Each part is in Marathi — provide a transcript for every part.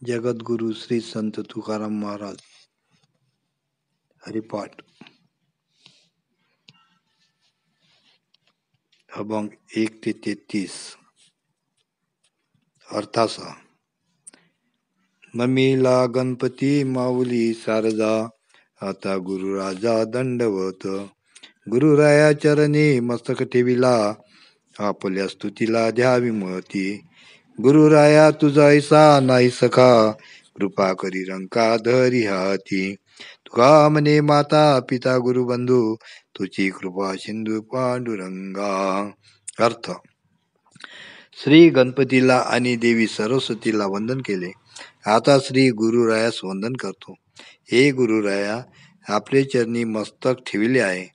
जगद्गुरु श्री संत तुकाराम महाराज हरिपाठ अभंग 1 ते 33 अर्थासह. नमिला गणपती माऊली शारदा, आता गुरुराजा दंडवत. गुरुराया चरणी मस्तक ठेविला, आपल्या स्तुतीला द्यावी मती. गुरुराया तुझा ऐसा नाही सखा, कृपा करी रंका धरी हाती. तुका म्हणे माता पिता गुरुबंधू, तुझी कृपा सिंधू पांडुरंगा. अर्थ. श्री गणपतीला आणि देवी सरस्वतीला वंदन केले. आता श्री गुरुरायास वंदन करतो. हे गुरुराया, आपले चरणी मस्तक ठेविले आहे,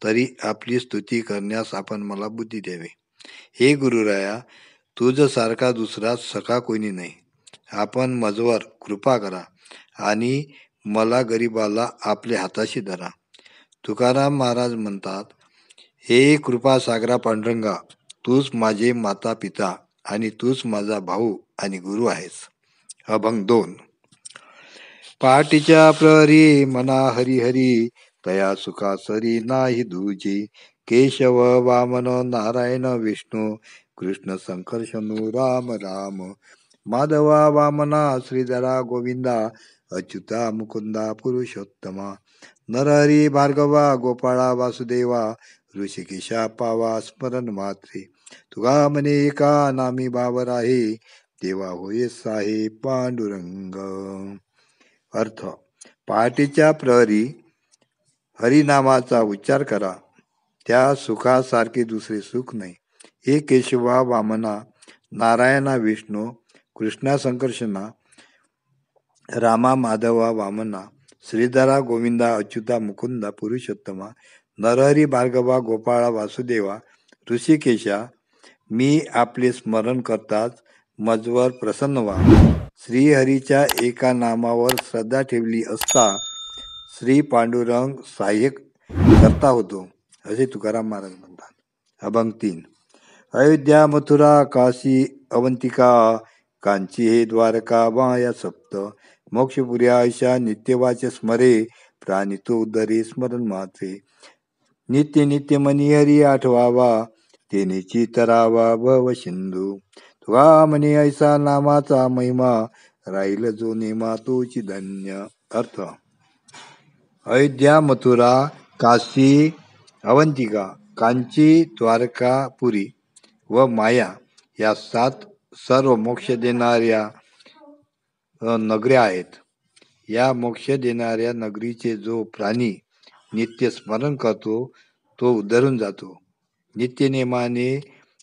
तरी आपली स्तुती करण्यास आपण मला बुद्धी द्यावी. हे गुरुराया, तुझ सारखा दुसरा सखा कोणी नाही. आपण मजवर कृपा करा आणि मला गरीबाला आपल्या हाताशी धरा. तुकाराम महाराज म्हणतात, हे कृपा सागरा पांडुरंगा, तूच माझे माता पिता आणि तूच माझा भाऊ आणि गुरु आहेस. अभंग 2. पहाटेच्या प्रहरी मना हरिहरी, तया सुखा सरी नाही दूजी. केशव वामन नारायण विष्णू, कृष्ण संकर्षणू राम राम. माधवा वामना श्रीधरा गोविंदा, अच्युता मुकुंदा पुरुषोत्तमा. नरहरी भार्गवा गोपाळा वासुदेवा, ऋषिकेशा पावा स्मरण मात्रे. तुगा म्हणे एका नामी बावर आहे, देवा होय साहे पांडुरंग. अर्थ. पहाटेच्या प्रहरी हरिनामाचा उच्चार करा, त्या सुखासारखे दुसरे सुख नाही. हे केशवा वामना, नारायणा विष्णू, कृष्णा संकर्षणा, रामा माधवा वामना, श्रीधरा गोविंदा अच्युता मुकुंदा पुरुषोत्तमा, नरहरी भार्गवा गोपाळा वासुदेवा, ऋषिकेशा, मी आपले स्मरण करताच मजवर प्रसन्न व्हा. श्रीहरीच्या एका नामावर श्रद्धा ठेवली असता श्री पांडुरंग सहाय्यक करता होतो, असे तुकाराम महाराज म्हणतात. अभंग 3. अयोध्या मथुरा काशी अवंतिका, कांची हे द्वारका माया सप्त. मोक्षपुर्या ऐशा नित्यवाच स्मरे, प्राणी तो उद्धरे स्मरण मात्रे. नित्य नित्य मनी हरी आठवावा, तेने चितरावा भव सिंधू. तुगा म्हणे ऐसा नामाचा महिमा, राहील जो नेमा तोची धन्य. अर्थ. अयोध्या मथुरा काशी अवंतिका, कांची द्वारका पुरी व माया या 7 सर्व मोक्ष देणाऱ्या नगऱ्या आहेत. या मोक्ष देणाऱ्या नगरीचे जो प्राणी नित्य स्मरण करतो तो उद्धरून जातो. नित्य नेमाने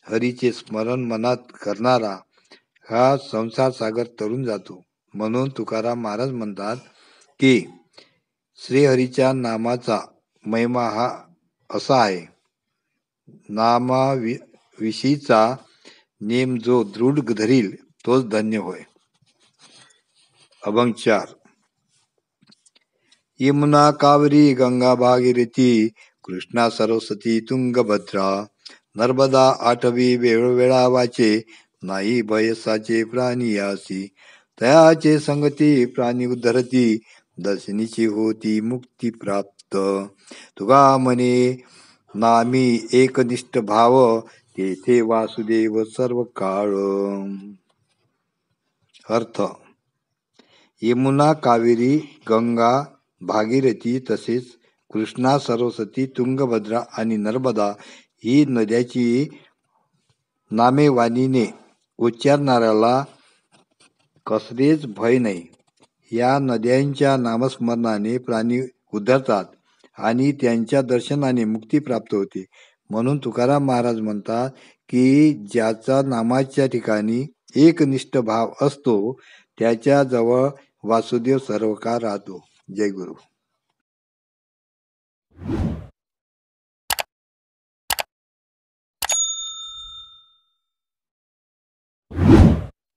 हरीचे स्मरण मनात करणारा हा संसार सागर तरून जातो. म्हणून तुकाराम महाराज म्हणतात की श्रीहरीच्या नामाचा महिमा हा असा आहे, नामाविषयीचा नेम जो दृढ धरील तोच धन्य होय. अभंग 4. यमुना कावेरी गंगा भागीरथी, कृष्णा सरस्वती तुंगभद्रा. नर्मदा आठवी वेळोवेळा वाचे, नाही भयसाचे प्राणी यासी. तयाचे संगती प्राणी उद्धरती, दर्शनीची होती मुक्ती प्राप्त. तुगा म्हणे नामी एकनिष्ठ भाव, तेथे वासुदेव सर्व काळ. अर्थ. यमुना कावेरी गंगा भागीरथी तसेच कृष्णा सरस्वती तुंगभद्रा आणि नर्मदा ही नद्याची नामे वाणीने उच्चारणाऱ्याला कसलेच भय नाही. या नद्यांच्या नामस्मरणाने प्राणी उद्धरतात आणि त्यांच्या दर्शनाने मुक्ती प्राप्त होते. म्हणून तुकाराम महाराज म्हणतात की ज्याचा नामाच्या ठिकाणी एकनिष्ठ भाव असतो त्याच्या जवळ वासुदेव सर्व काळ राहतो. जय गुरु.